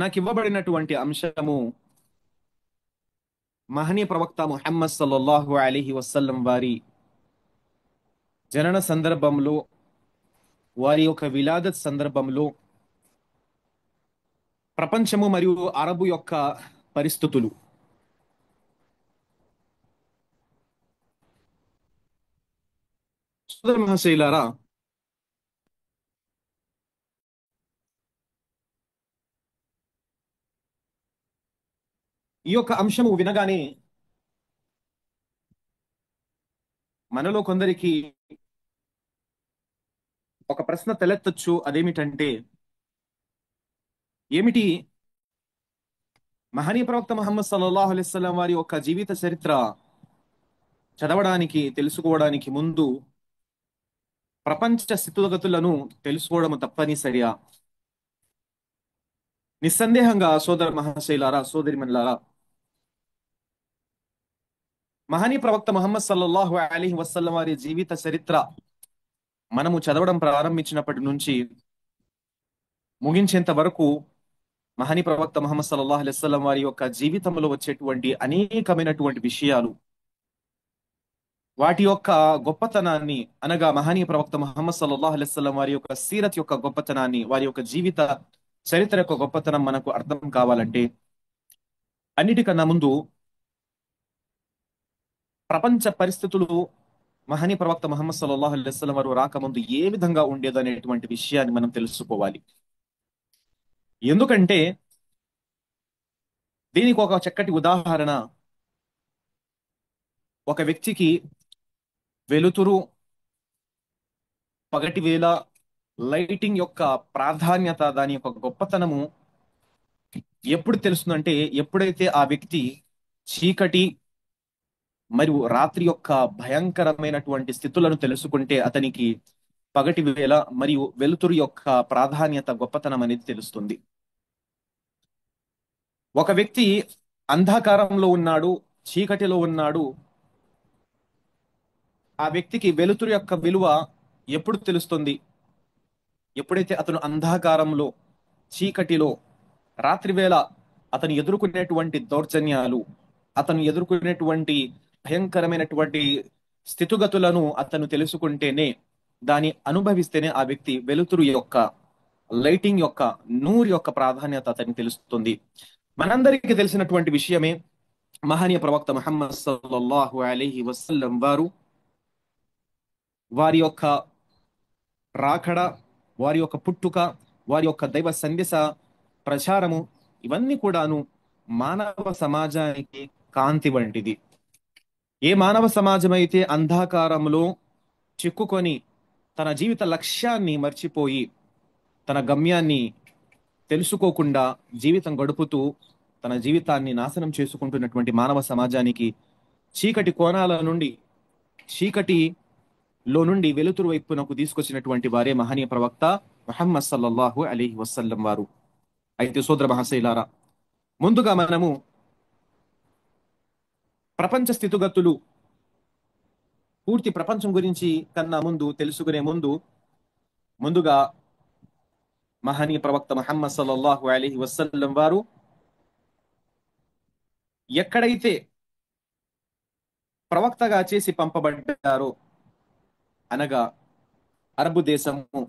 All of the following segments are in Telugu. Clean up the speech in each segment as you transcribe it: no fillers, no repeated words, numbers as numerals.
నాకు ఇవ్వబడినటువంటి అంశము మహనీయ ప్రవక్త ముహమ్మద్ సల్లల్లాహు అలీహి వసల్లం వారి జనన సందర్భంలో, వారి యొక్క విలాదత్ సందర్భంలో ప్రపంచము మరియు అరబు యొక్క పరిస్థితులు. సోదర మహాశైలారా, ఈ యొక్క అంశము వినగానే మనలో కొందరికి ఒక ప్రశ్న తలెత్తొచ్చు. అదేమిటంటే, ఏమిటి మహనీయ ప్రవక్త ముహమ్మద్ సల్లల్లాహు అలైహి వసల్లం వారి యొక్క జీవిత చరిత్ర చదవడానికి, తెలుసుకోవడానికి ముందు ప్రపంచ స్థితిగతులను తెలుసుకోవడం తప్పనిసరిగా? నిస్సందేహంగా సోదర మహాశైలారా, సోదరిమణులారా, మహనీయ ప్రవక్త ముహమ్మద్ సల్లల్లాహు అలీహి వసల్లం వారి జీవిత చరిత్ర మనము చదవడం ప్రారంభించినప్పటి నుంచి ముగించేంత వరకు మహనీయ ప్రవక్త ముహమ్మద్ సల్లల్లాహు అలైహి వసల్లం వారి యొక్క జీవితంలో వచ్చేటువంటి అనేకమైనటువంటి విషయాలు, వాటి యొక్క గొప్పతనాన్ని, అనగా మహనీయ ప్రవక్త ముహమ్మద్ సల్లల్లాహు అలైహి వసల్లం వారి యొక్క సీరత్ యొక్క గొప్పతనాన్ని, వారి యొక్క జీవిత చరిత్ర యొక్క గొప్పతనం మనకు అర్థం కావాలంటే, అన్నిటికన్నా ముందు ప్రపంచ పరిస్థితులు మహనీయ ప్రవక్త ముహమ్మద్ సల్లల్లాహు అలైహి వసల్లం వారు రాకముందు ఏ విధంగా ఉండేదనేటువంటి విషయాన్ని మనం తెలుసుకోవాలి. ఎందుకంటే దీనికి ఒక చక్కటి ఉదాహరణ, ఒక వ్యక్తికి వెలుతురు, పగటి వేళ లైటింగ్ యొక్క ప్రాధాన్యత, దాని యొక్క గొప్పతనము ఎప్పుడు తెలుస్తుందంటే, ఎప్పుడైతే ఆ వ్యక్తి చీకటి మరియు రాత్రి యొక్క భయంకరమైనటువంటి స్థితులను తెలుసుకుంటే అతనికి పగటి వేళ మరియు వెలుతురు యొక్క ప్రాధాన్యత, గొప్పతనం అనేది తెలుస్తుంది. ఒక వ్యక్తి అంధకారంలో ఉన్నాడు, చీకటిలో ఉన్నాడు, ఆ వ్యక్తికి వెలుతురు యొక్క విలువ ఎప్పుడు తెలుస్తుంది? ఎప్పుడైతే అతను అంధకారంలో, చీకటిలో, రాత్రివేళ అతను ఎదుర్కొనేటువంటి దౌర్జన్యాలు, అతను ఎదుర్కొనేటువంటి భయంకరమైనటువంటి స్థితిగతులను అతను తెలుసుకుంటేనే, దాన్ని అనుభవిస్తేనే ఆ వ్యక్తి వెలుతురు యొక్క, లైటింగ్ యొక్క, నూరు యొక్క ప్రాధాన్యత అతనికి తెలుస్తుంది. మనందరికీ తెలిసినటువంటి విషయమే, మహనీయ ప్రవక్త ముహమ్మద్ సల్లల్లాహు అలైహి వసల్లం వారు, వారి యొక్క రాకడ, వారి యొక్క పుట్టుక, వారి యొక్క దైవ సందేశ ప్రచారము, ఇవన్నీ కూడాను మానవ సమాజానికి కాంతి వంటిది. ఏ మానవ సమాజం అయితే అంధకారంలో చిక్కుకొని తన జీవిత లక్ష్యాన్ని మర్చిపోయి, తన గమ్యాన్ని తెలుసుకోకుండా జీవితం గడుపుతూ తన జీవితాన్ని నాశనం చేసుకుంటున్నటువంటి మానవ సమాజానికి చీకటి కోణాల నుండి, చీకటిలో నుండి వెలుతురు వైపునకు తీసుకొచ్చినటువంటి వారే మహనీయ ప్రవక్త ముహమ్మద్ సల్లల్లాహు అలీహి వసల్లం వారు. అయితే సోదర మహాశైలారా, ముందుగా మనము ప్రపంచ స్థితిగతులు, పూర్తి ప్రపంచం గురించి కన్నా ముందు తెలుసుకునే ముందుగా మహనీయ ప్రవక్త ముహమ్మద్ సల్లల్లాహు అలీహి వసల్లం వారు ఎక్కడైతే ప్రవక్తగా చేసి పంపబడ్డారో, అనగా అరబు దేశము,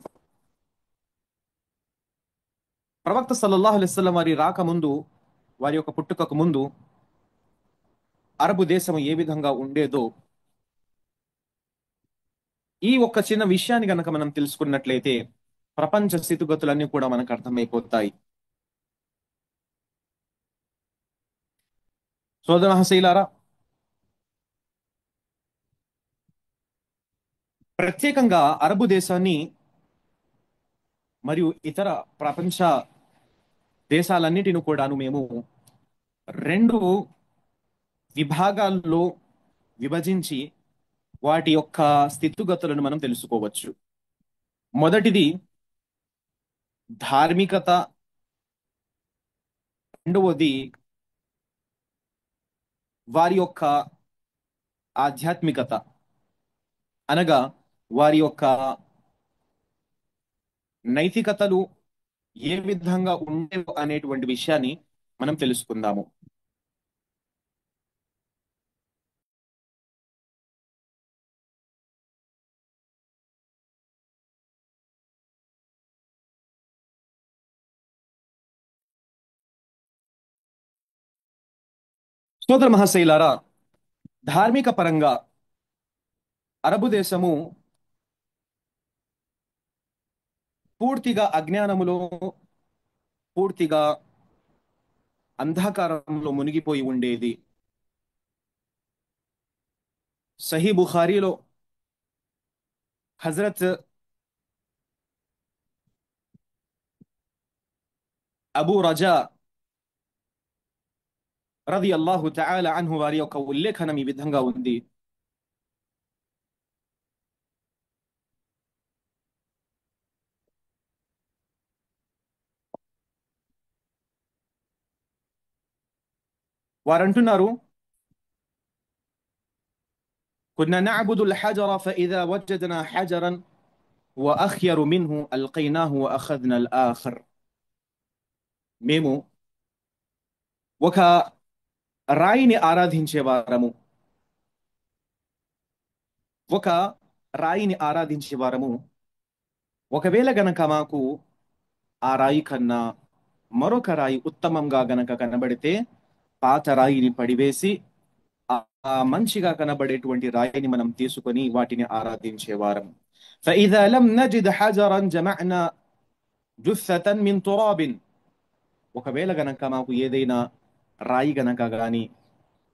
ప్రవక్త సల్లల్లాహు అలైహి వసల్లం వారి రాకముందు, వారి యొక్క పుట్టుకకు ముందు అరబు దేశం ఏ విధంగా ఉండేదో, ఈ ఒక్క చిన్న విషయాన్ని గనక మనం తెలుసుకున్నట్లయితే ప్రపంచ స్థితిగతులన్నీ కూడా మనకు అర్థమైపోతాయి. సోదర మహాశైలారా, ప్రత్యేకంగా అరబు దేశాన్ని మరియు ఇతర ప్రపంచ దేశాలన్నిటిని కూడాను మేము రెండు విభాగాల్లో విభజించి వాటి యొక్క స్థితిగతులను మనం తెలుసుకోవచ్చు. మొదటిది ధార్మికత, రెండవది వారి యొక్క ఆధ్యాత్మికత, అనగా వారి యొక్క నైతికతలు, ఏ విధంగా ఉండేవో అనేటువంటి విషయాన్ని మనం తెలుసుకుందాము. సోదర మహాశైలారా, ధార్మిక పరంగా అరబు దేశము పూర్తిగా అజ్ఞానములో, పూర్తిగా అంధకారంలో మునిగిపోయి ఉండేది. సహీ బుఖారీలో హజరత్ అబూ రజా రది అల్లాహు తఆలా అన్హు వారి యొక్క ఉల్లేఖనం ఈ విధంగా ఉంది. వారంటున్నారు, కున్నా నఅబుదుల్ హజర ఫఇదా వజద్నా హజరన్ వఅఖ్యరు మిన్హు అల్కైనాహు వఅఖద్నల్ ఆఖర్. మేము ఒక రాయిని ఆరాధించే వారము, ఒక రాయిని ఆరాధించే వారము. ఒకవేళ గనక మాకు ఆ రాయి కన్నా మరొక రాయి ఉత్తమంగా గనక కనబడితే పాత రాయిని పడివేసి ఆ ఆ మంచిగా కనబడేటువంటి రాయిని మనం తీసుకొని వాటిని ఆరాధించేవారం. فإذا لم نجد حجرا جمعنا جثة من تراب. ఒకవేళ గనక మాకు ఏదైనా రాయి గనక గాని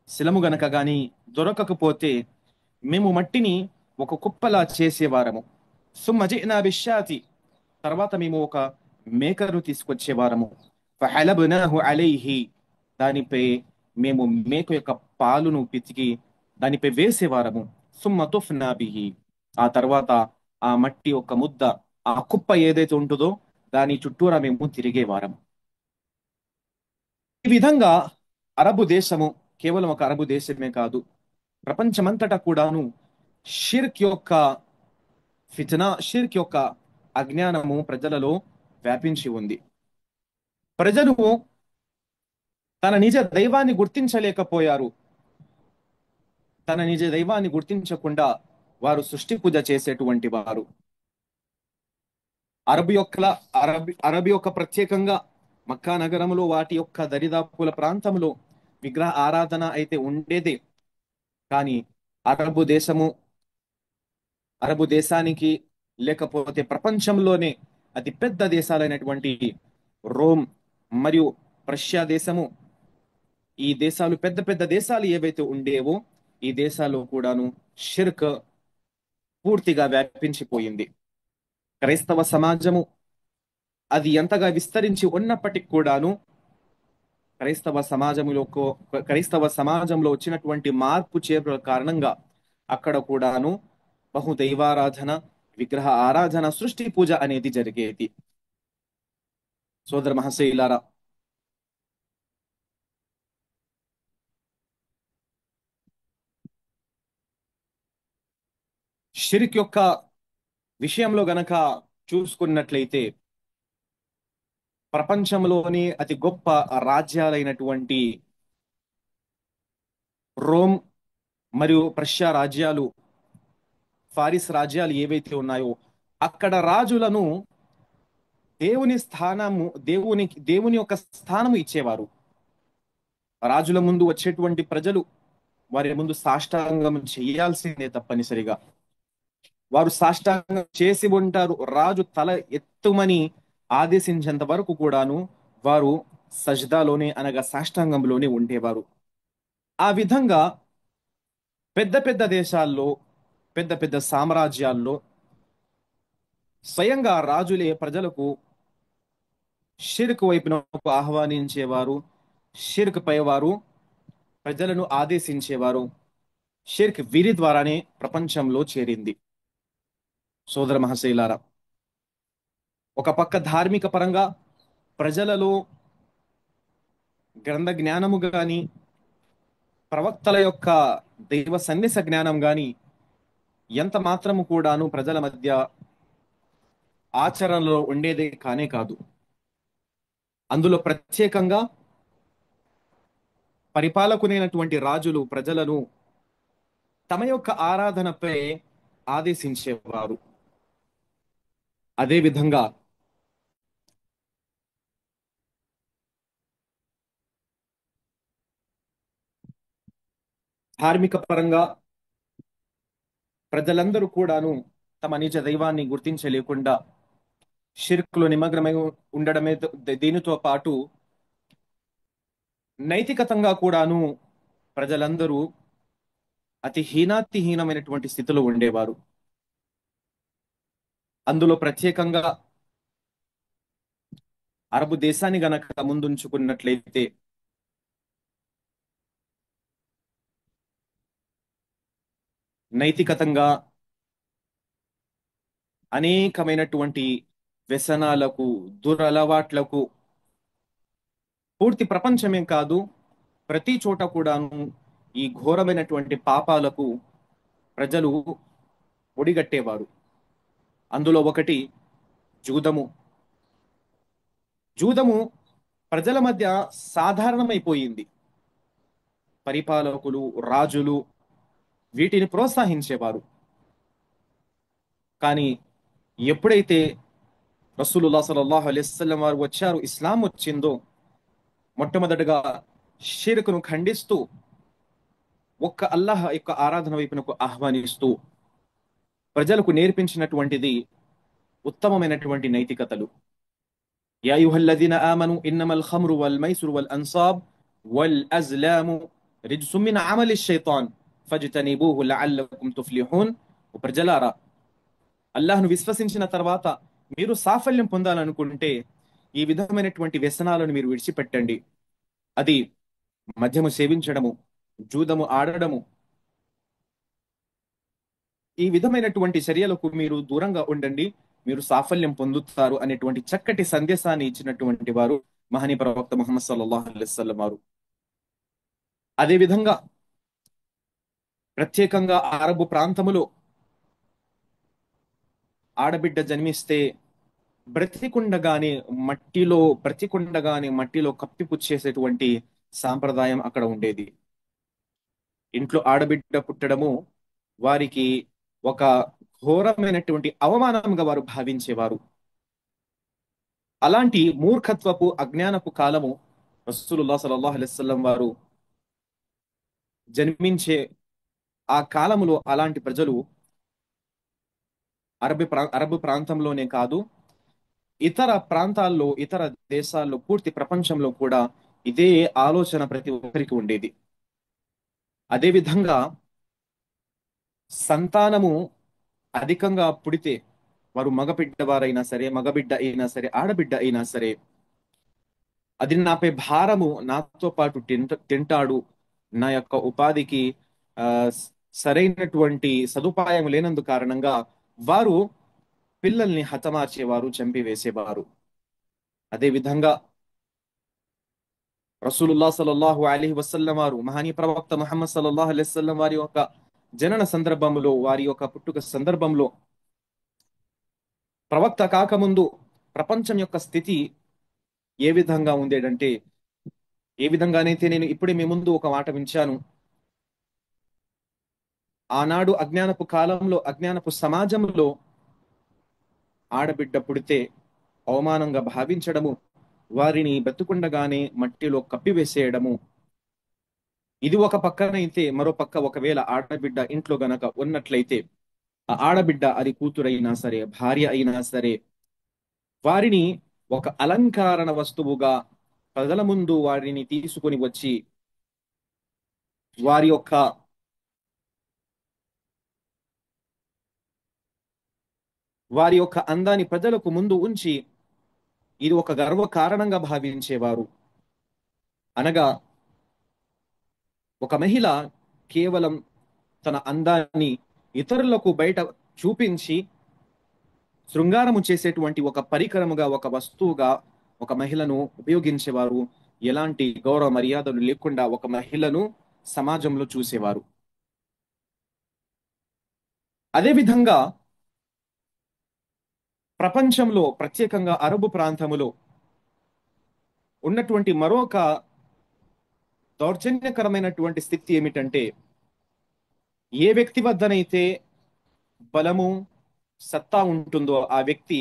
శిలము గనక గాని దొరకకపోతే మేము మట్టిని ఒక కుప్పలా చేసేవారము. ثم جئنا بالشاة. తర్వాత మేము ఒక మేకను తీసుకొచ్చేవారము. ఫహలబ్నాహు అలైహి. దానిపై మేము మేక యొక్క పాలును పితికి దానిపై వేసేవారము. సుమ్మ తుఫ్నా బిహి. ఆ తర్వాత ఆ మట్టి యొక్క ముద్ద, ఆ కుప్ప ఏదైతే ఉంటుందో దాని చుట్టూరా మేము తిరిగేవారము. ఈ విధంగా అరబు దేశము కేవలం ఒక అరబు దేశమే కాదు, ప్రపంచమంతటా కూడాను షిర్క్ యొక్క ఫితనా, షిర్క్ యొక్క అజ్ఞానము ప్రజలలో వ్యాపించి ఉంది. ప్రజలు తన నిజ దైవాన్ని గుర్తించలేకపోయారు. తన నిజ దైవాన్ని గుర్తించకుండా వారు సృష్టి పూజ చేసేటువంటి వారు. అరబ్ యొక్క అరబ్ యొక్క ప్రత్యేకంగా మక్కా నగరంలో వాటి యొక్క దరిదాపుల ప్రాంతంలో విగ్రహ ఆరాధన అయితే ఉండేదే. కానీ అరబు దేశము, అరబు దేశానికి, లేకపోతే ప్రపంచంలోనే అతి పెద్ద దేశాలైనటువంటి రోమ్ మరియు రష్యా దేశము, ఈ దేశాలు పెద్ద పెద్ద దేశాలు ఏవైతే ఉండేవో ఈ దేశాల్లో కూడాను షిర్క్ పూర్తిగా వ్యాపించిపోయింది. క్రైస్తవ సమాజము అది ఎంతగా విస్తరించి ఉన్నప్పటికి కూడాను క్రైస్తవ సమాజంలో వచ్చినటువంటి మార్పు చేర్పుల కారణంగా అక్కడ కూడాను బహుదైవారాధన, విగ్రహ ఆరాధన, సృష్టి పూజ అనేది జరిగేది. సోదర మహాశయులారా, షిర్క్ యొక్క విషయంలో గనక చూసుకున్నట్లయితే ప్రపంచంలోని అతి గొప్ప రాజ్యాలైనటువంటి రోమ్ మరియు ప్రష్యా రాజ్యాలు, ఫారిస్ రాజ్యాలు ఏవైతే ఉన్నాయో అక్కడ రాజులను దేవుని యొక్క స్థానము ఇచ్చేవారు. రాజుల ముందు వచ్చేటువంటి ప్రజలు వారి ముందు సాష్టాంగం చేయాల్సిందే తప్పనిసరిగా. వారు సాష్టాంగం చేసి ఉంటారు. రాజు తల ఎత్తుమని ఆదేశించేంత వరకు కూడాను వారు సజ్దాలోనే, అనగా సాష్టాంగంలోనే ఉండేవారు. ఆ విధంగా పెద్ద పెద్ద దేశాల్లో, పెద్ద పెద్ద సామ్రాజ్యాల్లో స్వయంగా రాజులే ప్రజలకు షిర్క్ వైపునకు ఆహ్వానించేవారు. షిర్క్ పై వారు ప్రజలను ఆదేశించేవారు. షిర్క్ వీరి ద్వారానే ప్రపంచంలో చేరింది. సోదర మహాశైలారా, ఒక పక్క ధార్మిక పరంగా ప్రజలలో గ్రంథ జ్ఞానము గాని, ప్రవక్తల యొక్క దైవ సన్నిస జ్ఞానం గాని ఎంత మాత్రము కూడాను ప్రజల మధ్య ఆచరణలో ఉండేదే కానే కాదు. అందులో ప్రత్యేకంగా పరిపాలకునైనటువంటి రాజులు ప్రజలను తమ యొక్క ఆరాధనపై ఆదేశించేవారు. అదే విధంగా ధార్మిక పరంగా ప్రజలందరూ కూడాను తమ నిజ దైవాన్ని గుర్తించలేకుండా షిర్కులో నిమగ్నమై ఉండడమే దీనితో పాటు నైతికతంగా కూడాను ప్రజలందరూ అతి హీనాతిహీనమైనటువంటి స్థితిలో ఉండేవారు. అందులో ప్రత్యేకంగా అరబు దేశాన్ని గనక ముందుంచుకున్నట్లయితే నైతికతంగా అనేకమైనటువంటి వ్యసనాలకు, దురలవాట్లకు పూర్తి ప్రపంచమే కాదు, ప్రతి చోట కూడాను ఈ ఘోరమైనటువంటి పాపాలకు ప్రజలు ఒడిగట్టేవారు. అందులో ఒకటి జూదము. జూదము ప్రజల మధ్య సాధారణమైపోయింది. పరిపాలకులు, రాజులు వీటిని ప్రోత్సహించేవారు. కానీ ఎప్పుడైతే రసూలుల్లాహ్ సల్లల్లాహు అలైహి వసల్లం వారు వచ్చారు, ఇస్లాం వచ్చిందో, మొట్టమొదటిగా షిర్కును ఖండిస్తూ ఒక్క అల్లాహ్ యొక్క ఆరాధన వైపునకు ఆహ్వానిస్తూ ప్రజలకు నేర్పించినటువంటిది ఉత్తమమైనటువంటి నైతికతలు. యా అయ్యుహల్లదీన ఆమను ఇన్నమల్ ఖమ్రు వల్ మైసురు వల్ అన్సాబ్ వల్ అజ్లాము రిజ్సుం మిన్ అమలి షైతాన్ ఫజ్తనిబూహు లఅల్లకుం తుఫ్లిహూన్. ఓ ప్రజలారా, అల్లాహ్ను విశ్వసించిన తర్వాత మీరు సాఫల్యం పొందాలనుకుంటే ఈ విధమైనటువంటి వ్యసనాలను మీరు విడిచిపెట్టండి. అది మద్యము సేవించడము, జూదము ఆడడము, ఈ విధమైనటువంటి చర్యలకు మీరు దూరంగా ఉండండి, మీరు సాఫల్యం పొందుతారు అనేటువంటి చక్కటి సందేశాన్ని ఇచ్చినటువంటి వారు మహనీయ ప్రవక్త ముహమ్మద్ సల్లల్లాహు అలైహి వసల్లం వారు. అదే విధంగా ప్రత్యేకంగా అరబు ప్రాంతములో ఆడబిడ్డ జన్మిస్తే బ్రతికుండగానే మట్టిలో కప్పిపుచ్చేసేటువంటి సాంప్రదాయం అక్కడ ఉండేది. ఇంట్లో ఆడబిడ్డ పుట్టడము వారికి ఒక ఘోరమైనటువంటి అవమానంగా వారు భావించేవారు. అలాంటి మూర్ఖత్వపు అజ్ఞానపు కాలము రసూలుల్లాహ్ సల్లల్లాహు అలైహి వసల్లం వారు జన్మించే ఆ కాలములో అలాంటి ప్రజలు అరబ్ ప్రాంతంలోనే కాదు, ఇతర ప్రాంతాల్లో, ఇతర దేశాల్లో, పూర్తి ప్రపంచంలో కూడా ఇదే ఆలోచన ప్రతి ఒక్కరికి ఉండేది. అదే విధంగా సంతానము అధికంగా పుడితే, వారు మగబిడ్డ సరే, మగబిడ్డ అయినా సరే, ఆడబిడ్డ అయినా సరే, అది నాపై భారము, నాతో పాటు తింటాడు, నా యొక్క ఉపాధికి ఆ సరైనటువంటి సదుపాయం లేనందు కారణంగా వారు పిల్లల్ని హతమార్చేవారు, చంపివేసేవారు. అదే విధంగా రసూలుల్లాహ్ సల్లల్లాహు అలైహి వసల్లం వారు, మహనీయ ప్రవక్త ముహమ్మద్ సల్లల్లాహు అలైహి వసల్లం వారి యొక్క జనన సందర్భంలో, వారి యొక్క పుట్టుక సందర్భంలో, ప్రవక్త కాకముందు ప్రపంచం యొక్క స్థితి ఏ విధంగా ఉండేదంటే, ఏ విధంగానైతే నేను ఇప్పుడే మీ ముందు ఒక మాట వించాను, ఆనాడు అజ్ఞానపు కాలంలో, అజ్ఞానపు సమాజంలో ఆడబిడ్డ పుడితే అవమానంగా భావించడము, వారిని బ్రతుకుండగానే మట్టిలో కప్పివేసేయడము, ఇది ఒక పక్కనైతే, మరో పక్క ఒకవేళ ఆడబిడ్డ ఇంట్లో గనక ఉన్నట్లయితే, ఆ ఆడబిడ్డ అది కూతురైనా సరే, భార్య అయినా సరే, వారిని ఒక అలంకరణ వస్తువుగా ప్రజల ముందు వారిని తీసుకొని వచ్చి వారి యొక్క వారి యొక్క అందాన్ని ప్రజలకు ముందు ఉంచి ఇది ఒక గర్వ కారణంగా భావించేవారు. అనగా ఒక మహిళ కేవలం తన అందాన్ని ఇతరులకు బయట చూపించి శృంగారము చేసేటువంటి ఒక పరికరముగా, ఒక వస్తువుగా ఒక మహిళను ఉపయోగించేవారు. ఎలాంటి గౌరవ మర్యాదలు లేకుండా ఒక మహిళను సమాజంలో చూసేవారు. అదే విధంగా ప్రపంచంలో, ప్రత్యేకంగా అరబు ప్రాంతములో ఉన్నటువంటి మరొక దౌర్జన్యకరమైనటువంటి స్థితి ఏమిటంటే, ఏ వ్యక్తి వద్దనైతే బలము, సత్తా ఉంటుందో ఆ వ్యక్తి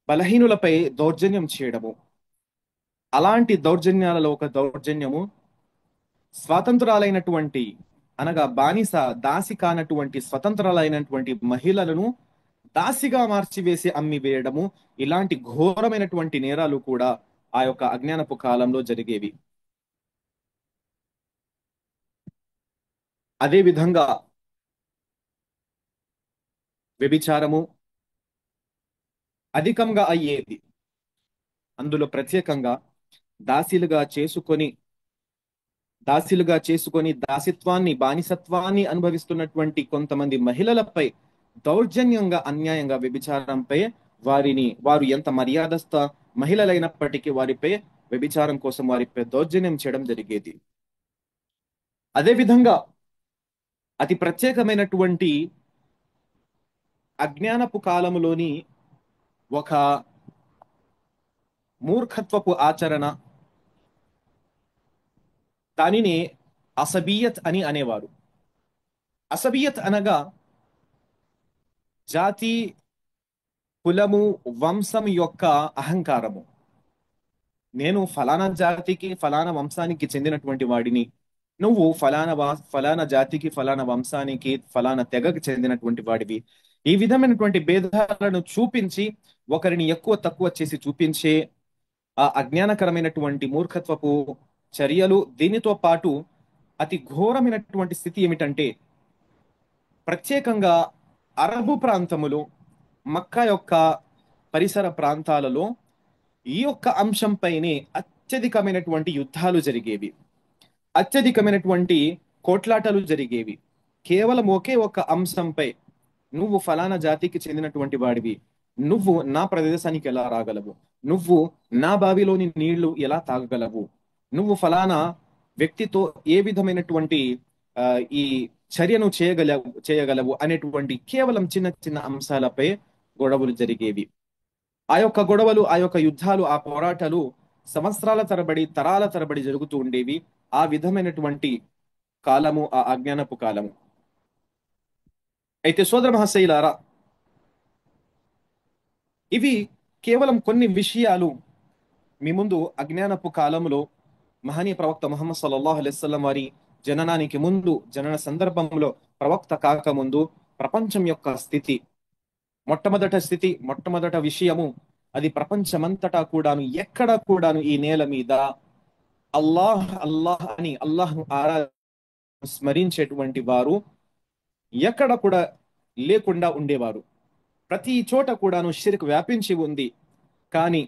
బలహీనులపై దౌర్జన్యం చేయడము. అలాంటి దౌర్జన్యాలలో ఒక దౌర్జన్యము, స్వాతంత్రాలైనటువంటి, అనగా బానిస, దాసి కానటువంటి స్వతంత్రాలైనటువంటి మహిళలను దాసిగా మార్చివేసి అమ్మి వేయడము. ఇలాంటి ఘోరమైనటువంటి నేరాలు కూడా ఆ యొక్క అజ్ఞానపు కాలంలో జరిగేవి. అదే విధంగా వ్యభిచారము అధికంగా అయ్యేది. అందులో ప్రత్యేకంగా దాసీలుగా చేసుకొని దాసిత్వాన్ని, బానిసత్వాన్ని అనుభవిస్తున్నటువంటి కొంతమంది మహిళలపై దౌర్జన్యంగా, అన్యాయంగా, వ్యభిచారంపై వారు ఎంత మర్యాదస్థ మహిళలైనప్పటికీ వారిపై వ్యభిచారం కోసం వారిపై దౌర్జన్యం చేయడం జరిగేది. అదే విధంగా అతి ప్రత్యేకమైనటువంటి అజ్ఞానపు కాలములోని ఒక మూర్ఖత్వపు ఆచరణ, దానిని అసబియత్ అని అనేవారు. అసబియత్ అనగా జాతి, కులము, వంశం యొక్క అహంకారము. నేను ఫలానా జాతికి, ఫలానా వంశానికి చెందినటువంటి వాడిని, నువ్వు ఫలానా జాతికి, ఫలానా వంశానికి, ఫలానా తెగకి చెందినటువంటి వాడివి. ఈ విధమైనటువంటి భేదాలను చూపించి ఒకరిని ఎక్కువ తక్కువ చేసి చూపించే ఆ అజ్ఞానకరమైనటువంటి మూర్ఖత్వపు చర్యలు. దీనితో పాటు అతి ఘోరమైనటువంటి స్థితి ఏమిటంటే, ప్రత్యేకంగా అరబు ప్రాంతములో, మక్కా యొక్క పరిసర ప్రాంతాలలో ఈ యొక్క అంశంపైనే అత్యధికమైనటువంటి యుద్ధాలు జరిగేవి, అత్యధికమైనటువంటి కోట్లాటలు జరిగేవి. కేవలం ఒకే ఒక అంశంపై, నువ్వు ఫలానా జాతికి చెందినటువంటి వాడివి, నువ్వు నా ప్రదేశానికి ఎలా రాగలవు, నువ్వు నా బావిలోని నీళ్లు ఎలా తాగగలవు, నువ్వు ఫలానా వ్యక్తితో ఏ విధమైనటువంటి ఆ, ఈ చర్యను చేయగలవు అనేటువంటి కేవలం చిన్న చిన్న అంశాలపై గొడవలు జరిగేవి. ఆ యొక్క గొడవలు, ఆ యొక్క యుద్ధాలు, ఆ పోరాటాలు సంవత్సరాల తరబడి, తరాల తరబడి జరుగుతూ ఉండేవి. ఆ విధమైనటువంటి కాలము ఆ అజ్ఞానపు కాలము. అయితే సోదర మహాశయులారా, ఇవి కేవలం కొన్ని విషయాలు మీ ముందు అజ్ఞానపు కాలంలో మహనీయ ప్రవక్త ముహమ్మద్ సల్లల్లాహు అలైహి వసల్లం వారి జననానికి ముందు, జనన సందర్భంలో, ప్రవక్త కాకముందు ప్రపంచం యొక్క స్థితి, మొట్టమొదట విషయము, అది ప్రపంచమంతటా కూడాను, ఎక్కడ కూడాను ఈ నేల మీద అల్లాహ్ అల్లాహ్ అని అల్లాహ్ను స్మరించేటువంటి వారు ఎక్కడ కూడా లేకుండా ఉండేవారు. ప్రతి చోట కూడాను షిర్క్ వ్యాపించి ఉంది. కానీ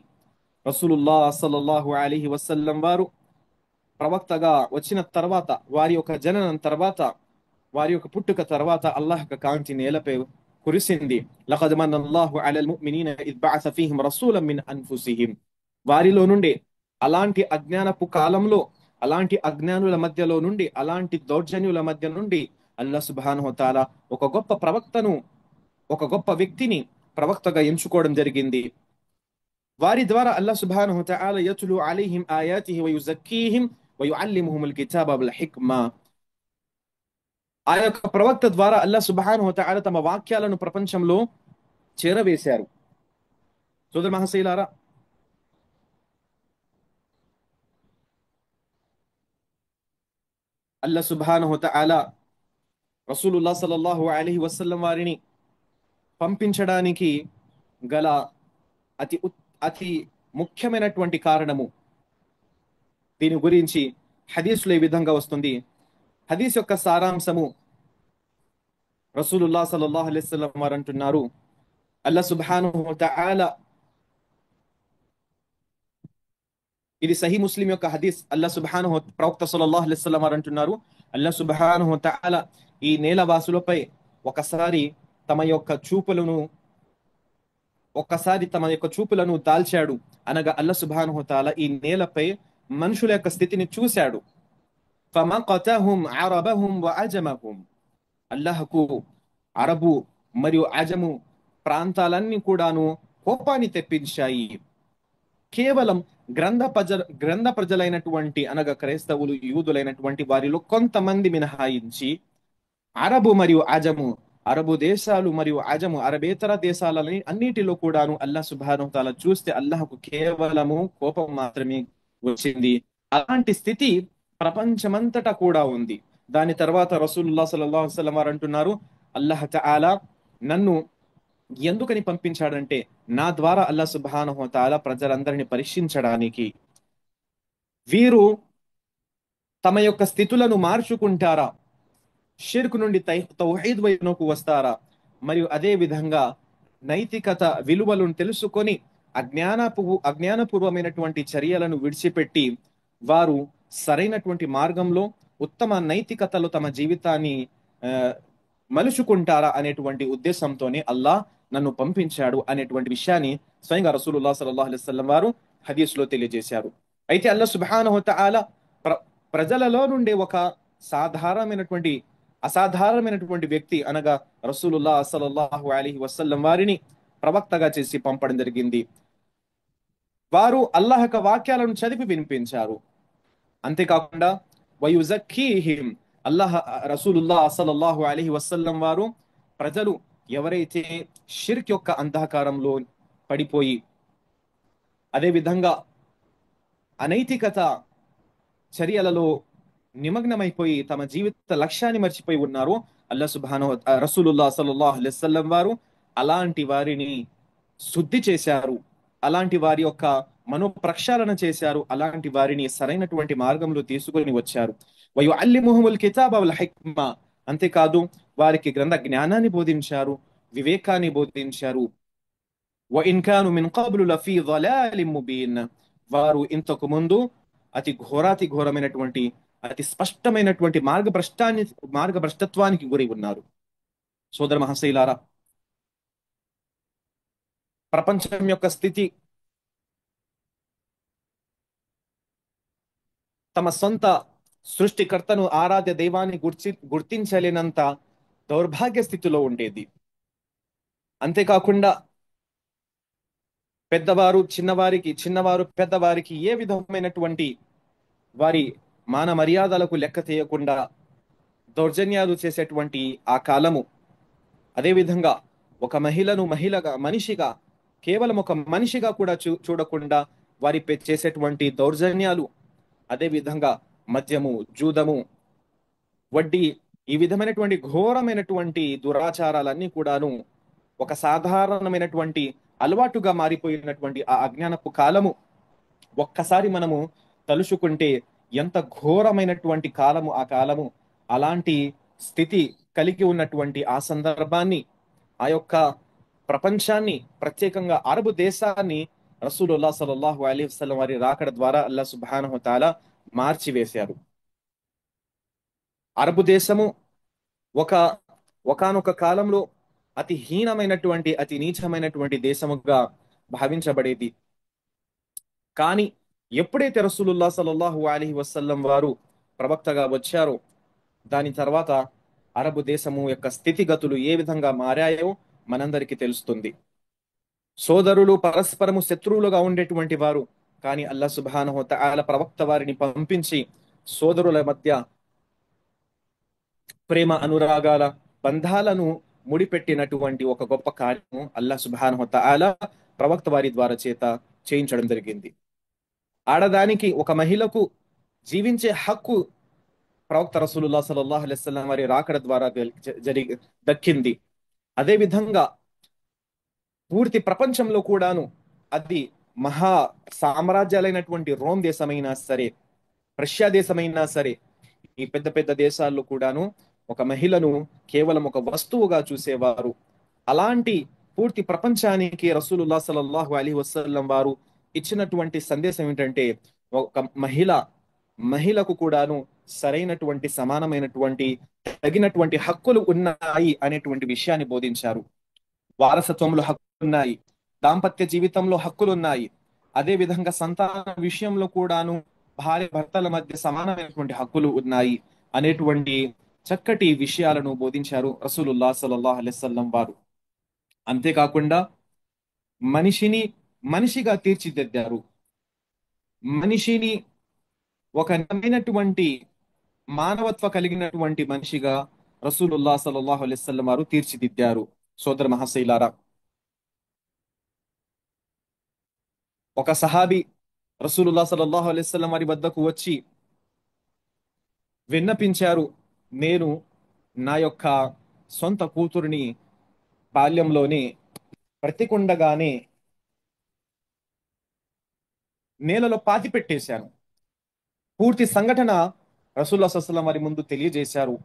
రసూలుల్లాహ్ సల్లల్లాహు అలైహి వసల్లం వారు ప్రవక్తగా వచ్చిన తర్వాత, వారి యొక్క జననం తర్వాత, వారి యొక్క పుట్టుక తర్వాత అల్లాహ్ యొక్క కాంతి నేలపై కురిసింది. లఖద్ మన్నల్లాహు అలల్ ముమినీన ఇద్ బఅస ఫీహిం రసూలం మిన్ అన్ఫుసిహిం. వారిలో నుండి, అలాంటి అజ్ఞానపు కాలంలో, అలాంటి అజ్ఞానుల మధ్యలో నుండి, అలాంటి దౌర్జన్యుల మధ్య నుండి అల్లాహ్ సుబ్హానహు వతఆలా ఒక గొప్ప ప్రవక్తను, ఒక గొప్ప వ్యక్తిని ప్రవక్తగా ఎంచుకోవడం జరిగింది. వారి ద్వారా అల్లాహ్ సుబ్హానహు వతఆలా యత్లు అలైహిం ఆయాతిహి వ యుజక్కీహిం వ యుఅల్లిముహుముల్ కితాబ వల్ హిక్మా. ఆ యొక్క ప్రవక్త ద్వారా అల్లాహ్ సుబ్హానహు వతఆలా తమ వాక్యాలను ప్రపంచంలో చేరవేశారు. సోదర మహాశయులారా, అల్లాహ్ సుబ్హానహు వతఆలా రసూలుల్లాహ్ సల్లల్లాహు అలైహి వసల్లం వారిని పంపించడానికి గల అతి ముఖ్యమైనటువంటి కారణము, దీని గురించి హదీస్లో ఈ విధంగా వస్తుంది. హదీస్ యొక్క సారాంశము, రసూలుల్లాహ్ సల్లల్లాహు అలైహి వసల్లం వారు అంటున్నారు, అల్లాహ్ సుబ్హానహు వతఆలా, ఇది సహీ ముస్లిం యొక్క హదీస్. అల్లాహ్ సుబ్హానహు ప్రవక్త సల్లల్లాహు అలైహి వసల్లం వారు అంటున్నారు, అల్లాహ్ సుబ్హానహు వతఆలా ఈ నేలవాసులపై ఒకసారి తమ యొక్క చూపులను దాల్చాడు. అనగా అల్లాహ్ సుబ్హానహు వతఆలా ఈ నేలపై మనుషుల యొక్క స్థితిని చూశాడు. ఫమఖతహుం అరబహుం వఅజమహుం. అల్లాహకు అరబు మరియు అజము ప్రాంతాలన్నీ కూడాను కోపాన్ని తెప్పించాయి. కేవలం గ్రంథ ప్రజలైనటువంటి అనగా క్రైస్తవులు యూదులైనటువంటి వారిలో కొంతమంది మినహాయించి అరబు మరియు అజము, అరబు దేశాలు మరియు అజము, అరబేతర దేశాలని అన్నిటిలో కూడాను అల్లాహ్ సుబ్హానహు తాలా చూస్తే అల్లాహకు కేవలము కోపం మాత్రమే వచ్చింది. అలాంటి స్థితి ప్రపంచమంతటా కూడా ఉంది. దాని తర్వాత రసూలుల్లాహ్ సల్లల్లాహు అలైహి వసల్లం వారు అంటున్నారు, అల్లాహ్ తఆలా నన్ను ఎందుకని పంపించాడంటే నా ద్వారా అల్లాహ్ సుబ్హానహు తాలా ప్రజలందరినీ పరీక్షించడానికి. వీరు తమ యొక్క స్థితులను మార్చుకుంటారా, షిర్క్ నుండి తౌహీద్ వైపునకు వస్తారా, మరియు అదే విధంగా నైతికత విలువలను తెలుసుకొని అజ్ఞానపూర్వమైనటువంటి చర్యలను విడిచిపెట్టి వారు సరైనటువంటి మార్గంలో ఉత్తమ నైతికతలో తమ జీవితాన్ని ఆ, మలుచుకుంటారా అనేటువంటి ఉద్దేశంతోనే అల్లాహ్ నన్ను పంపించాడు అనేటువంటి విషయాన్ని స్వయంగా రసూలుల్లాహ్ సల్లల్లాహు అలైహి వసల్లం వారు హదీస్లో తెలియజేశారు. అయితే అల్లాహ్ సుబ్హానహు తఆలా ప్ర ప్రజలలో నుండి ఒక సాధారణమైనటువంటి అసాధారణమైనటువంటి వ్యక్తి అనగా రసూలుల్లాహ్ సల్లల్లాహు అలైహి వసల్లం వారిని ప్రవక్తగా చేసి పంపడం జరిగింది. వారు అల్లాహ్ యొక్క వాక్యాలను చదివి వినిపించారు. అంతేకాకుండా వయుజక్కీహిం, అల్లాహ్ రసూలుల్లాహ్ సల్లల్లాహు అలైహి వసల్లం వారు ప్రజలు ఎవరైతే షిర్క్ యొక్క అంధకారంలో పడిపోయి అదే విధంగా అనైతికత చర్యలలో నిమగ్నమైపోయి తమ జీవిత లక్ష్యాన్ని మర్చిపోయి ఉన్నారు, అల్లా సుబ్హానహు రసూలుల్లాహ్ సల్లల్లాహు అలైహి వసల్లం వారు అలాంటి వారిని శుద్ధి చేశారు, అలాంటి వారి యొక్క మనోప్రక్షాళన చేశారు, అలాంటి వారిని సరైనటువంటి మార్గంలో తీసుకొని వచ్చారు. వయుఅల్లిముహుముల్ కితాబ వల్ హిక్మ, అంతేకాదు వారికి గ్రంథ జ్ఞానాన్ని బోధించారు, వివేకాన్ని బోధించారు. వఇన్ కాను మిన్ కబ్లు లఫీ ضلال ముబీన్, వారు ఇంతకు ముందు అతి ఘోరమైనటువంటి అతి స్పష్టమైనటువంటి మార్గభ్రష్టత్వానికి గురి ఉన్నారు. సోదర మహాశైలారా, ప్రపంచం యొక్క స్థితి తమ సొంత సృష్టికర్తను ఆరాధ్య దైవాన్ని గుర్తించలేనంత దౌర్భాగ్య స్థితిలో ఉండేది. అంతేకాకుండా చిన్నవారు పెద్దవారికి ఏ విధమైనటువంటి వారి మాన మర్యాదలకు లెక్క చేయకుండా దౌర్జన్యాలు చేసేటువంటి ఆ కాలము. అదేవిధంగా ఒక మనిషిగా కేవలం ఒక మనిషిగా కూడా చూడకుండా వారిపై చేసేటువంటి దౌర్జన్యాలు, అదేవిధంగా మద్యము, జూదము, వడ్డీ, ఈ విధమైనటువంటి ఘోరమైనటువంటి దురాచారాలన్నీ కూడాను ఒక సాధారణమైనటువంటి అలవాటుగా మారిపోయినటువంటి ఆ అజ్ఞానపు కాలము ఒక్కసారి మనము తలుచుకుంటే ఎంత ఘోరమైనటువంటి కాలము ఆ కాలము. అలాంటి స్థితి కలిగి ఉన్నటువంటి ఆ సందర్భాన్ని, ఆ యొక్క ప్రపంచాన్ని, ప్రత్యేకంగా అరబు దేశాన్ని రసూలుల్లాహ్ సల్లల్లాహు అలైహి వసల్లం వారి రాకడ ద్వారా అల్లాహ్ సుబ్హానహు తాలా మార్చివేశారు. అరబు దేశము ఒక ఒకానొక కాలంలో అతి హీనమైనటువంటి అతి నీచమైనటువంటి దేశముగా భావించబడేది. కానీ ఎప్పుడైతే రసూలుల్లాహ్ సల్లల్లాహు అలైహి వసల్లం వారు ప్రవక్తగా వచ్చారో దాని తర్వాత అరబు దేశము యొక్క స్థితిగతులు ఏ విధంగా మారాయో మనందరికీ తెలుస్తుంది. సోదరులు పరస్పరము శత్రువులుగా ఉండేటువంటి వారు, కానీ అల్లాహ్ సుబ్హానహు తఆలా ప్రవక్త వారిని పంపించి సోదరుల మధ్య ప్రేమ అనురాగాల బంధాలను ముడిపెట్టినటువంటి ఒక గొప్ప కార్యము అల్లాహ్ సుబ్హానహు తఆలా ప్రవక్త వారి ద్వారా చేత చేయించడం జరిగింది. ఆడదానికి, ఒక మహిళకు జీవించే హక్కు ప్రవక్త రసూలుల్లాహ్ సల్లల్లాహు అలైహి వసల్లం వారి రాకడ ద్వారా దక్కింది. అదే విధంగా పూర్తి ప్రపంచంలో కూడాను అది మహా సామ్రాజ్యాలైనటువంటి రోమ్ దేశమైనా సరే, రష్యా దేశమైనా సరే, ఈ పెద్ద పెద్ద దేశాల్లో కూడాను ఒక మహిళను కేవలం ఒక వస్తువుగా చూసేవారు. అలాంటి పూర్తి ప్రపంచానికి రసూలుల్లాహ్ సల్లల్లాహు అలైహి వసల్లం వారు ఇచ్చినటువంటి సందేశం ఏంటంటే ఒక మహిళకు కూడాను సరైనటువంటి సమానమైనటువంటి తగినటువంటి హక్కులు ఉన్నాయి అనేటువంటి విషయాన్ని బోధించారు. వారసత్వంలో హక్కులు ఉన్నాయి, దాంపత్య జీవితంలో హక్కులు ఉన్నాయి, అదే విధంగా సంతాన విషయంలో కూడాను భార్య భర్తల మధ్య సమానమైనటువంటి హక్కులు ఉన్నాయి అనేటువంటి చక్కటి విషయాలను బోధించారు రసూలుల్లాహ్ సల్లల్లాహు అలైహి వసల్లం వారు. అంతేకాకుండా మనిషిని మనిషిగా తీర్చిదిద్దారు. మనిషిని ఒక నిజమైనటువంటి మానవత్వ కలిగినటువంటి మనిషిగా రసూలుల్లాహ్ సల్లల్లాహు అలైహి వసల్లం వారు తీర్చిదిద్దారు. సోదర మహాశైలారా, ఒక సహాబీ రసూలుల్లాహ్ సల్లల్లాహు అలైహి వసల్లం వారి వద్దకు వచ్చి విన్నపించారు, నేను నా యొక్క సొంత కూతురిని బాల్యంలోనే బ్రతికుండగానే నేలలో పాతి పెట్టేశాను. పూర్తి సంఘటన రసూలుల్లాహి సల్లల్లాహు అలైహి వసల్లం వారి ముందు తెలియజేశారు.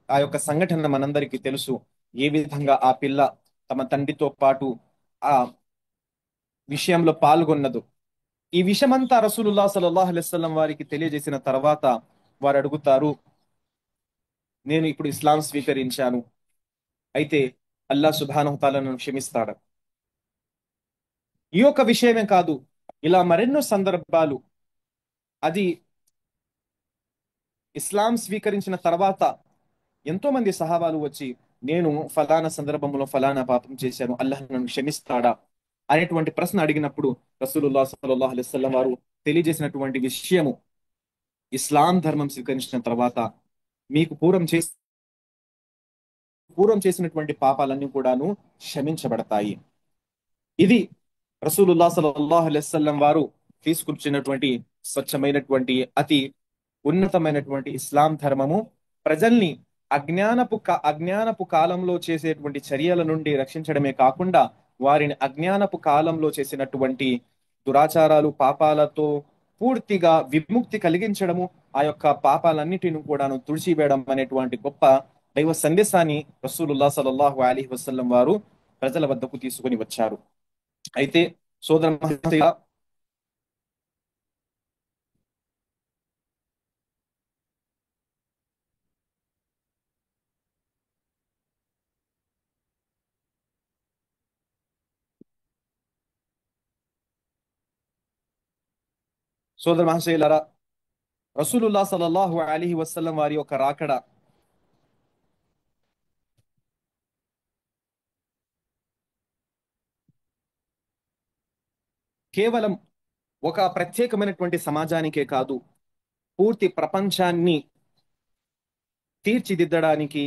ఆ యొక్క సంఘటన మనందరికీ తెలుసు. ఏ విధంగా ఆ పిల్ల తమ తండ్రితో పాటు ఆ విషయంలో పాల్గొన్నదు. ఈ విషయమంతా రసూలుల్లాహ్ సల్లల్లాహు అలైహి వసల్లం వారికి తెలియజేసిన తర్వాత వారు అడుగుతారు, నేను ఇప్పుడు ఇస్లాం స్వీకరించాను, అయితే అల్లా సుబ్హానహు తాలా నన్ను క్షమిస్తాడు. ఈ యొక్క విషయమే కాదు, ఇలా మరెన్నో సందర్భాలు, అది ఇస్లాం స్వీకరించిన తర్వాత ఎంతో మంది సహాబాలు వచ్చి, నేను ఫలానా సందర్భంలో ఫలానా పాపం చేశాను, అల్లాహ్ నన్ను క్షమిస్తాడా అనేటువంటి ప్రశ్న అడిగినప్పుడు రసూలుల్లాహ్ సల్లల్లాహు అలైహి వసల్లం వారు తెలియజేసినటువంటి విషయము, ఇస్లాం ధర్మం స్వీకరించిన తర్వాత మీకు పూర్వం చేసినటువంటి పాపాలన్నీ కూడాను క్షమించబడతాయి. ఇది రసూలుల్లాహ్ సల్లల్లాహు అలైహి వసల్లం వారు తీసుకొచ్చినటువంటి స్వచ్ఛమైనటువంటి అతి ఉన్నతమైనటువంటి ఇస్లాం ధర్మము. ప్రజల్ని అజ్ఞానపు కాలంలో చేసేటువంటి చర్యల నుండి రక్షించడమే కాకుండా, వారిని అజ్ఞానపు కాలంలో చేసినటువంటి దురాచారాలు, పాపాలతో పూర్తిగా విముక్తి కలిగించడము, ఆ యొక్క పాపాలన్నిటిని కూడాను తుడిచివేయడం అనేటువంటి గొప్ప దైవ సందేశాన్ని రసూలుల్లాహ్ సల్లల్లాహు అలైహి వసల్లం వారు ప్రజల వద్దకు తీసుకొని వచ్చారు. అయితే సోదర మహాశయ, సోదర మహాశయులారా, రసూలుల్లాహ్ సల్లల్లాహు అలైహి వసల్లం వారి యొక్క రాకడ కేవలం ఒక ప్రత్యేకమైనటువంటి సమాజానికే కాదు, పూర్తి ప్రపంచాన్ని తీర్చిదిద్దడానికి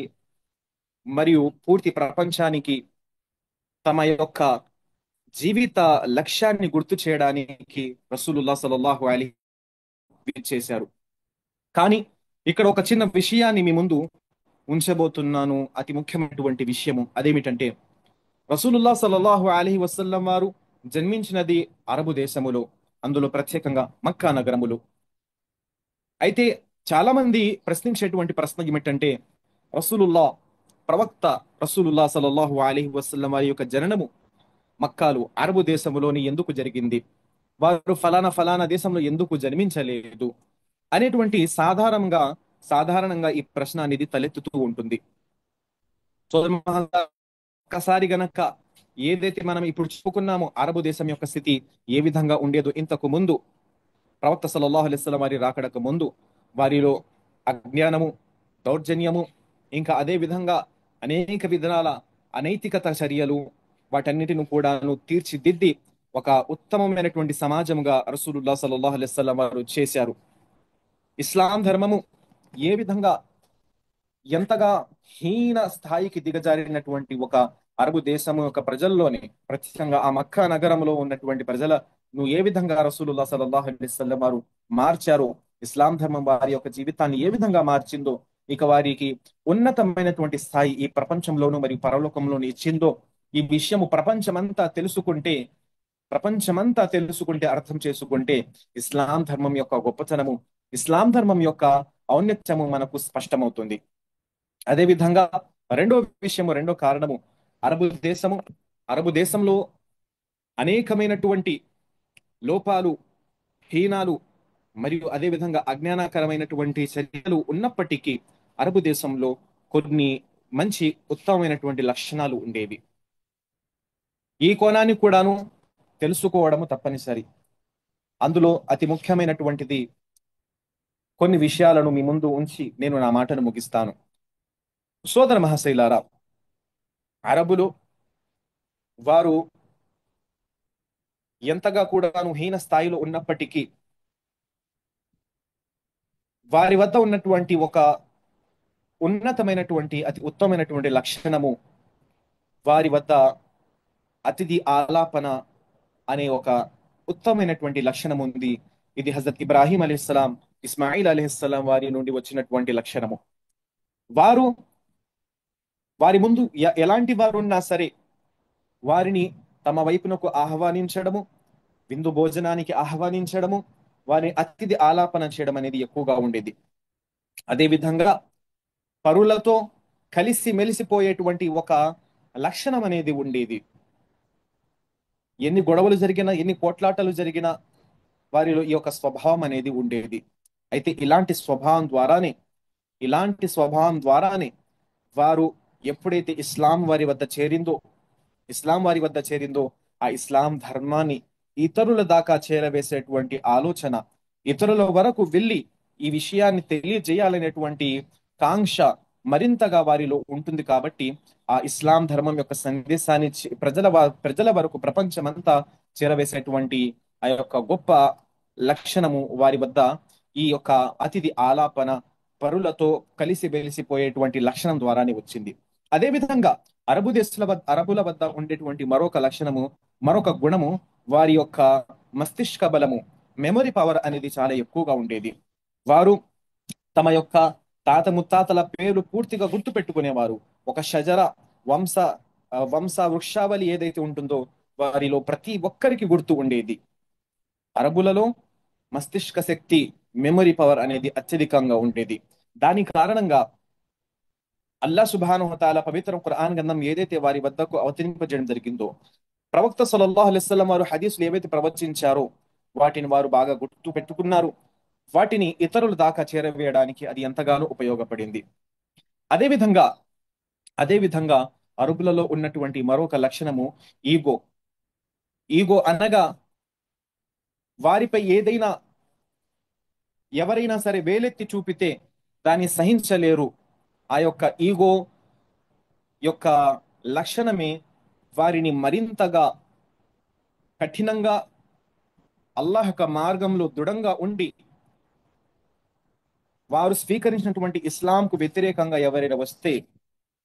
మరియు పూర్తి ప్రపంచానికి తమ యొక్క జీవిత లక్ష్యాన్ని గుర్తు చేయడానికి రసూలుల్లాహ్ సల్లల్లాహు అలైహి చేశారు. కానీ ఇక్కడ ఒక చిన్న విషయాన్ని మీ ముందు ఉంచబోతున్నాను, అతి ముఖ్యమైనటువంటి విషయము. అదేమిటంటే, రసూలుల్లాహ్ సల్లల్లాహు అలైహి వసల్లం వారు జన్మించినది అరబు దేశములో, అందులో ప్రత్యేకంగా మక్కా నగరములో. అయితే చాలా మంది ప్రశ్నించేటువంటి ప్రశ్న ఏమిటంటే, రసూలుల్లా ప్రవక్త రసూలుల్లాహ్ సల్లల్లాహు అలైహి వసల్లం వారి యొక్క జననము మక్కాలు అరబు దేశములోని ఎందుకు జరిగింది, వారు ఫలానా ఫలానా దేశంలో ఎందుకు జన్మించలేదు అనేటువంటి సాధారణంగా ఈ ప్రశ్న అనేది తలెత్తుతూ ఉంటుంది. సో ఒక్కసారి గనక ఏదైతే మనం ఇప్పుడు చెప్పుకున్నామో, అరబు దేశం యొక్క స్థితి ఏ విధంగా ఉండేదో ఇంతకు ముందు, ప్రవక్త సల్లల్లాహు అలైహి వసల్లం వారి రాకడకు ముందు, వారిలో అజ్ఞానము, దౌర్జన్యము, ఇంకా అదే విధంగా అనేక విధాల అనైతికత చర్యలు, వాటన్నిటిని కూడాను తీర్చిదిద్ది ఒక ఉత్తమమైనటువంటి సమాజముగా రసూలుల్లాహ్ సల్లల్లాహు అలైహి వసల్లం వారు చేశారు. ఇస్లాం ధర్మము ఏ విధంగా ఎంతగా హీన స్థాయికి దిగజారినటువంటి ఒక అరబు దేశము యొక్క ప్రజల్లోని, ప్రత్యేకంగా ఆ మక్కా నగరంలో ఉన్నటువంటి ప్రజలను ఏ విధంగా రసూలుల్లాహ్ సల్లల్లాహు అలైహి వసల్లం వారు మార్చారో, ఇస్లాం ధర్మం వారి యొక్క జీవితాన్ని ఏ విధంగా మార్చిందో, ఇక వారికి ఉన్నతమైనటువంటి స్థాయి ఈ ప్రపంచంలోను మరియు పరలోకంలోను ఇచ్చిందో, ఈ విషయము ప్రపంచమంతా తెలుసుకుంటే, అర్థం చేసుకుంటే, ఇస్లాం ధర్మం యొక్క గొప్పతనము, ఇస్లాం ధర్మం యొక్క ఔన్నత్యము మనకు స్పష్టమవుతుంది. అదే విధంగా రెండో కారణము, అరబు దేశము అరబు దేశంలో అనేకమైనటువంటి లోపాలు, హీనాలు మరియు అదే విధంగా అజ్ఞానకరమైనటువంటి చర్యలు ఉన్నప్పటికీ, అరబు దేశంలో కొన్ని మంచి ఉత్తమమైనటువంటి లక్షణాలు ఉండేవి. ఈ కోణాన్ని కూడాను తెలుసుకోవడము తప్పనిసరి. అందులో అతి ముఖ్యమైనటువంటిది, కొన్ని విషయాలను మీ ముందు ఉంచి నేను నా మాటను ముగిస్తాను. సోదర మహాశైలారా, అరబులు వారు ఎంతగా కూడాను హీన స్థాయిలో ఉన్నప్పటికీ, వారి వద్ద ఉన్నటువంటి ఒక ఉన్నతమైనటువంటి అతి ఉత్తమమైనటువంటి లక్షణము, వారి వద్ద అతిథి ఆలాపన అనే ఒక ఉత్తమమైనటువంటి లక్షణం ఉంది. ఇది హజరత్ ఇబ్రాహీం అలీహిస్సలాం, ఇస్మాయిల్ అలీహిస్సలాం వారి నుండి వచ్చినటువంటి లక్షణము. వారు వారి ముందు ఎలాంటి వారు ఉన్నా సరే వారిని తమ వైపునకు ఆహ్వానించడము, విందు భోజనానికి ఆహ్వానించడము, వారిని అతిథి ఆలాపన చేయడం అనేది ఎక్కువగా ఉండేది. అదేవిధంగా పరులతో కలిసి మెలిసిపోయేటువంటి ఒక లక్షణం అనేది ఉండేది. ఎన్ని గొడవలు జరిగినా, ఎన్ని పోట్లాటలు జరిగినా వారిలో ఈ యొక్క స్వభావం అనేది ఉండేది. అయితే ఇలాంటి స్వభావం ద్వారానే వారు ఎప్పుడైతే ఇస్లాం వారి వద్ద చేరిందో ఆ ఇస్లాం ధర్మాన్ని ఇతరుల దాకా చేరవేసేటువంటి ఆలోచన, ఇతరుల వరకు వెళ్ళి ఈ విషయాన్ని తెలియజేయాలనేటువంటి కాంక్ష మరింతగా వారిలో ఉంటుంది. కాబట్టి ఆ ఇస్లాం ధర్మం యొక్క సందేశాన్ని ప్రజల వరకు ప్రపంచమంతా చేరవేసేటువంటి ఆ యొక్క గొప్ప లక్షణము వారి వద్ద, ఈ యొక్క అతిథి ఆలాపన, పరులతో కలిసి వెలిసిపోయేటువంటి లక్షణం ద్వారానే వచ్చింది. అదేవిధంగా అరబుల వద్ద ఉండేటువంటి మరొక లక్షణము, మరొక గుణము, వారి యొక్క మస్తిష్క బలము, మెమరీ పవర్ అనేది చాలా ఎక్కువగా ఉండేది. వారు తమ యొక్క తాత ముత్తాతల పేర్లు పూర్తిగా గుర్తు పెట్టుకునేవారు. ఒక షజర వంశ వంశ వృక్షావళి ఏదైతే ఉంటుందో వారిలో ప్రతి ఒక్కరికి గుర్తు ఉండేది. అరబులలో మస్తిష్క శక్తి, మెమరీ పవర్ అనేది అత్యధికంగా ఉండేది. దాని కారణంగా అల్లా సుబ్హానహు వతఆలా పవిత్ర ఖురాన్ గ్రంథం ఏదైతే వారి వద్దకు అవతరింపజేయడం జరిగిందో, ప్రవక్త సల్లల్లాహు అలైహి వసల్లం వారు హదీసులు ఏవైతే ప్రవచించారో వాటిని వారు బాగా గుర్తు పెట్టుకున్నారు. వాటిని ఇతరుల దాకా చేరవేయడానికి అది ఎంతగానో ఉపయోగపడింది. అదేవిధంగా అదేవిధంగా అరబులలో ఉన్నటువంటి మరొక లక్షణము ఈగో. ఈగో అనగా వారిపై ఎవరైనా సరే వేలెత్తి చూపితే దాన్ని సహించలేరు. ఆ యొక్క ఈగో యొక్క లక్షణమే వారిని మరింతగా కఠినంగా అల్లాహ్ యొక్క మార్గంలో దృఢంగా ఉండి వారు స్వీకరించినటువంటి ఇస్లాంకు వ్యతిరేకంగా ఎవరైనా వస్తే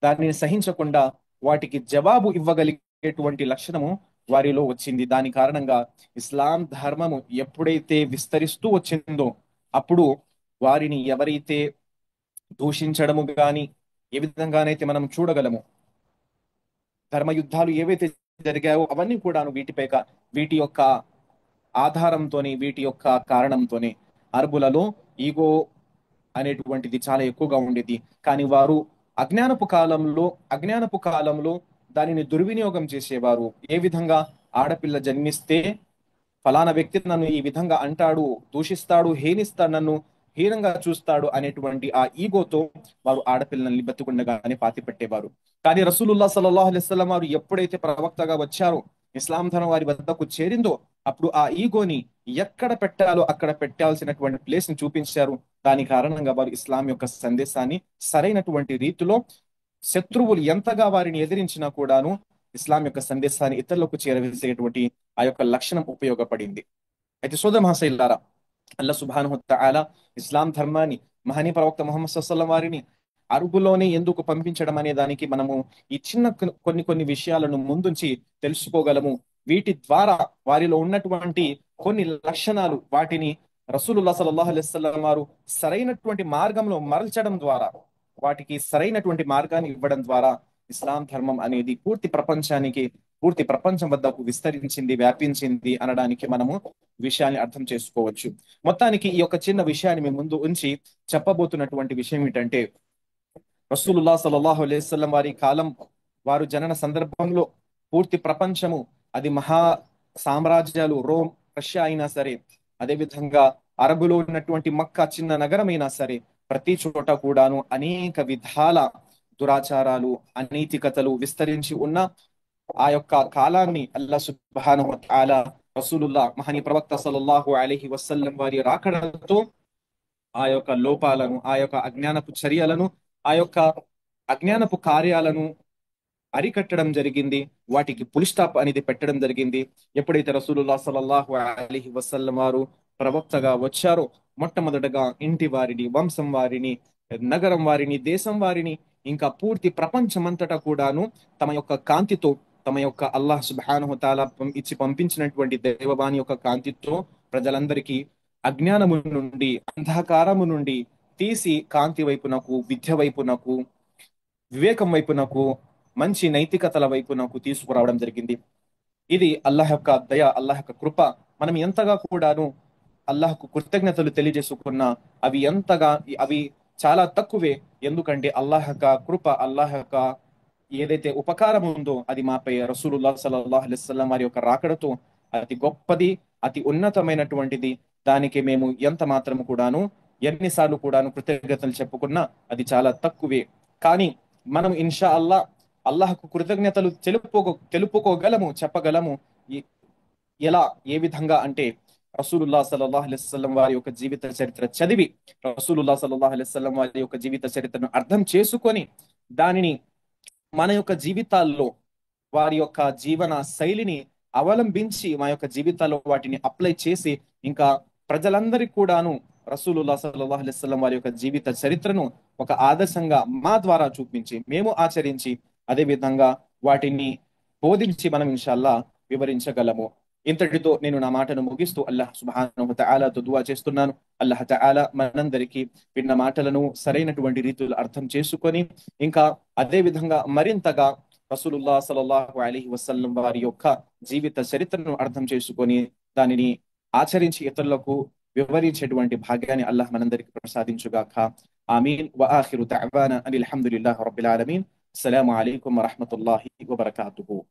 దానిని సహించకుండా వాటికి జవాబు ఇవ్వగలిగేటువంటి లక్షణము వారిలో వచ్చింది. దాని కారణంగా ఇస్లాం ధర్మము ఎప్పుడైతే విస్తరిస్తూ వచ్చిందో అప్పుడు వారిని ఎవరైతే దూషించడము గాని, ఏ విధంగానైతే మనం చూడగలము, ధర్మ యుద్ధాలు ఏవైతే జరిగాయో అవన్నీ కూడాను వీటి యొక్క ఆధారంతోనే, వీటి యొక్క కారణంతోనే అరబులలో ఈగో అనేటువంటిది చాలా ఎక్కువగా ఉండేది. కానీ వారు అజ్ఞానపు కాలంలో దానిని దుర్వినియోగం చేసేవారు. ఏ విధంగా, ఆడపిల్ల జన్మిస్తే ఫలానా వ్యక్తి నన్ను ఈ విధంగా అంటాడు, దూషిస్తాడు, నన్ను హీనంగా చూస్తాడు అనేటువంటి ఆ ఈగోతో వారు ఆడపిల్లల్ని బతుకుండగానే పాతి పెట్టేవారు. కానీ రసూలుల్లాహ్ సల్లల్లాహు అలైహి వసల్లం వారు ఎప్పుడైతే ప్రవక్తగా వచ్చారో, ఇస్లాం ధర్మం వారి వద్దకు చేరిందో అప్పుడు ఆ ఈగోని ఎక్కడ పెట్టాలో అక్కడ పెట్టాల్సినటువంటి ప్లేస్ ని చూపించారు. దాని కారణంగా వారు ఇస్లాం యొక్క సందేశాన్ని సరైనటువంటి రీతిలో, శత్రువులు ఎంతగా వారిని ఎదిరించినా కూడాను ఇస్లాం యొక్క సందేశాన్ని ఇతరులకు చేరవేసేటువంటి ఆ యొక్క లక్షణం ఉపయోగపడింది. అయితే సోదర మహాశైలారా, అల్లాహ్ సుబ్హానహు తఆలా ఇస్లాం ధర్మాన్ని, మహనీయ ప్రవక్త ముహమ్మద్ సల్లల్లాహు అలైహి వసల్లం వారిని అరబులోనే ఎందుకు పంపించడం అనే దానికి మనము ఈ చిన్న కొన్ని విషయాలను ముందుంచి తెలుసుకోగలము. వీటి ద్వారా వారిలో ఉన్నటువంటి కొన్ని లక్షణాలు, వాటిని రసూలుల్లాహ్ సల్లల్లాహు అలైహి వసల్లం వారు సరైనటువంటి మార్గంలో మరల్చడం ద్వారా, వాటికి సరైనటువంటి మార్గాన్ని ఇవ్వడం ద్వారా ఇస్లాం ధర్మం అనేది పూర్తి ప్రపంచం వద్దకు విస్తరించింది, వ్యాపించింది అనడానికి మనము విషయాన్ని అర్థం చేసుకోవచ్చు. మొత్తానికి ఈ యొక్క చిన్న విషయాన్ని మీ ముందు ఉంచి చెప్పబోతున్నటువంటి విషయం ఏంటంటే, రసూలుల్లాహ్ సల్లల్లాహు అలైహి వసల్లం వారి కాలం, వారు జనన సందర్భంలో పూర్తి ప్రపంచము, అది మహా సామ్రాజ్యాలు, రోమ్, రష్యా అయినా సరే, అదేవిధంగా అరబులో ఉన్నటువంటి మక్కా చిన్న నగరమైనా సరే, ప్రతి చోట కూడాను అనేక విధాల దురాచారాలు, అనైతికతలు విస్తరించి ఉన్న ఆ యొక్క కాలాన్ని అల్లాహ్ సుబ్హానహు వ తఆలా రసూలుల్లాహ్, మహనీయ ప్రవక్త సల్లల్లాహు అలైహి వసల్లం వారి రాకడతో ఆ యొక్క లోపాలను, ఆ యొక్క అజ్ఞానపు చర్యలను, ఆ యొక్క అజ్ఞానపు కార్యాలను అరికట్టడం జరిగింది. వాటికి పులి స్టాప్ అనేది పెట్టడం జరిగింది. ఎప్పుడైతే రసూలుల్లాహ్ సల్లల్లాహు అలైహి వసల్లం వారు ప్రవక్తగా వచ్చారో మొట్టమొదటగా ఇంటి వారిని, వంశం వారిని, నగరం వారిని, దేశం వారిని, ఇంకా పూర్తి ప్రపంచమంతటా కూడాను తమ యొక్క కాంతితో, తమ యొక్క అల్లాహ్ సుబ్హానహు తాలా ఇచ్చి పంపించినటువంటి దైవవాణి యొక్క కాంతితో ప్రజలందరికీ అజ్ఞానము నుండి, అంధకారము నుండి తీసి కాంతి వైపునకు, విద్య వైపునకు, వివేకం వైపునకు, మంచి నైతికతల వైపునకు తీసుకురావడం జరిగింది. ఇది అల్లాహ్ యొక్క దయ, అల్లాహ్ యొక్క కృప. మనం ఎంతగా కూడాను అల్లాహ్కు కృతజ్ఞతలు తెలియజేసుకున్నా అవి చాలా తక్కువే. ఎందుకంటే అల్లాహ్ యొక్క కృప, అల్లాహ్ యొక్క ఏదైతే ఉపకారం ఉందో అది మాపై రసూలుల్లాహ్ సల్లల్లాహు అలైహి వసల్లం వారి యొక్క రాకడతో అతి గొప్పది, అతి ఉన్నతమైనటువంటిది. దానికి మేము ఎంత మాత్రం కూడాను, ఎన్నిసార్లు కూడాను కృతజ్ఞతలు చెప్పుకున్నా అది చాలా తక్కువే. కానీ మనం ఇన్షా అల్లాహ్కు కృతజ్ఞతలు తెలుపుకోగలము, చెప్పగలము. ఈ- ఎలా, ఏ విధంగా అంటే రసూలుల్లాహ్ సల్లల్లాహు అలైహి వసల్లం వారి యొక్క జీవిత చరిత్ర చదివి, రసూలుల్లాహ్ సల్లల్లాహు అలైహి వసల్లం వారి యొక్క జీవిత చరిత్రను అర్థం చేసుకొని దానిని మన యొక్క జీవితాల్లో, వారి యొక్క జీవన శైలిని అవలంబించి మా యొక్క జీవితాల్లో వాటిని అప్లై చేసి, ఇంకా ప్రజలందరికీ కూడాను రసూలుల్లాహ్ సల్లల్లాహు అలైహి వసల్లం వారి యొక్క జీవిత చరిత్రను ఒక ఆదర్శంగా మా ద్వారా చూపించి, మేము ఆచరించి, అదే విధంగా వాటిని బోధించి మనం ఇన్షాల్లా వివరించగలము. ఇంతటితో నేను నా మాటను ముగిస్తూ అల్లాహ్ సుబ్హానహు తఆలాతో దువా చేస్తున్నాను. అల్లాహ్ తఆలా మనందరికీ విన్న మాటలను సరైనటువంటి రీతిలో అర్థం చేసుకొని, ఇంకా అదే విధంగా మరింతగా రసూలుల్లాహ్ సల్లల్లాహు అలైహి వసల్లం వారి యొక్క జీవిత చరిత్రను అర్థం చేసుకొని దానిని ఆచరించి ఇతరులకు వివరించేటువంటి భాగ్యాన్ని అల్లాహ్ మనందరికీ ప్రసాదించుగాక. ఆమీన్. వ ఆఖిరు దఅవానా అనిల్ హమ్దులిల్లాహి రబ్బిల్ ఆలమీన్. అస్సలాము అలైకుం వరహ్మతుల్లాహి వబరకాతుహు.